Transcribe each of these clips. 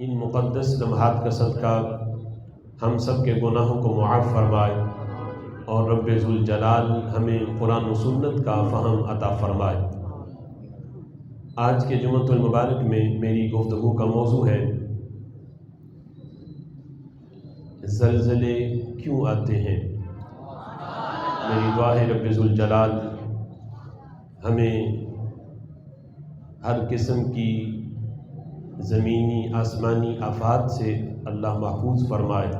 ان مقدس لمحات کا صدقہ ہم سب کے گناہوں کو معاف فرمائے اور رب ذوالجلال ہمیں قرآن و سنت کا فہم عطا فرمائے۔ آج کے جمعۃ المبارک میں میری گفتگو کا موضوع ہے زلزلے کیوں آتے ہیں۔ میری دعا ہے رب ذوالجلال ہمیں ہر قسم کی زمینی آسمانی آفات سے اللہ محفوظ فرمائے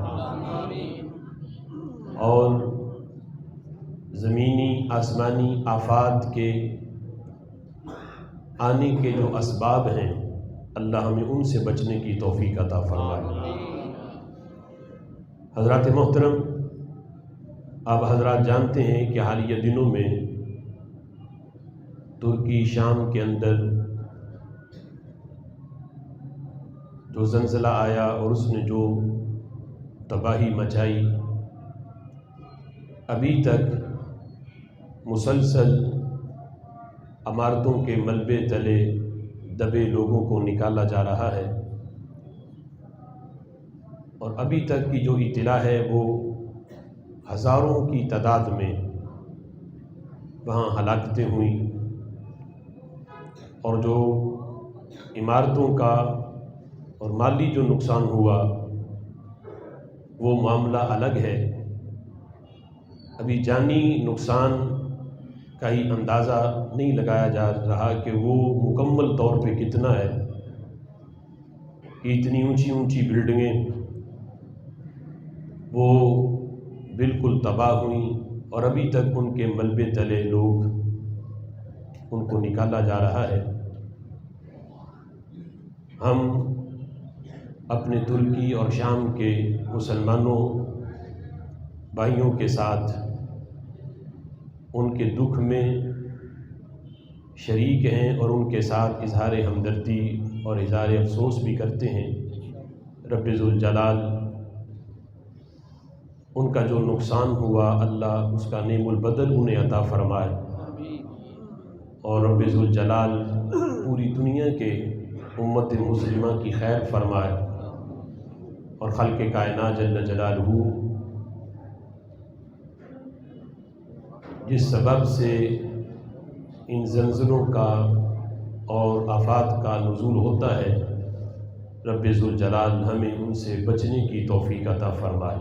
اور زمینی آسمانی آفات کے آنے کے جو اسباب ہیں اللہ ہمیں ان سے بچنے کی توفیق عطا فرمائے۔ حضرات محترم، آپ حضرات جانتے ہیں کہ حالیہ دنوں میں ترکی شام کے اندر جو زلزلہ آیا اور اس نے جو تباہی مچائی، ابھی تک مسلسل عمارتوں کے ملبے تلے دبے لوگوں کو نکالا جا رہا ہے، اور ابھی تک کی جو اطلاع ہے وہ ہزاروں کی تعداد میں وہاں ہلاکتیں ہوئیں، اور جو عمارتوں کا اور مالی جو نقصان ہوا وہ معاملہ الگ ہے۔ ابھی جانی نقصان کا ہی اندازہ نہیں لگایا جا رہا کہ وہ مکمل طور پہ کتنا ہے، کہ اتنی اونچی اونچی بلڈنگیں وہ بالکل تباہ ہوئیں اور ابھی تک ان کے ملبے تلے لوگ ان کو نکالا جا رہا ہے۔ ہم اپنے ترکی اور شام کے مسلمانوں بھائیوں کے ساتھ ان کے دکھ میں شریک ہیں اور ان کے ساتھ اظہار ہمدردی اور اظہار افسوس بھی کرتے ہیں۔ رب ذوالجلال ان کا جو نقصان ہوا اللہ اس کا نعم البدل انہیں عطا فرمائے، اور رب ذوالجلال پوری دنیا کے امت مسلمہ کی خیر فرمائے، اور خلق کائنات جل جلالہ جس سبب سے ان زلزلوں کا اور آفات کا نزول ہوتا ہے، رب ذوالجلال ہمیں ان سے بچنے کی توفیق عطا فرمائے۔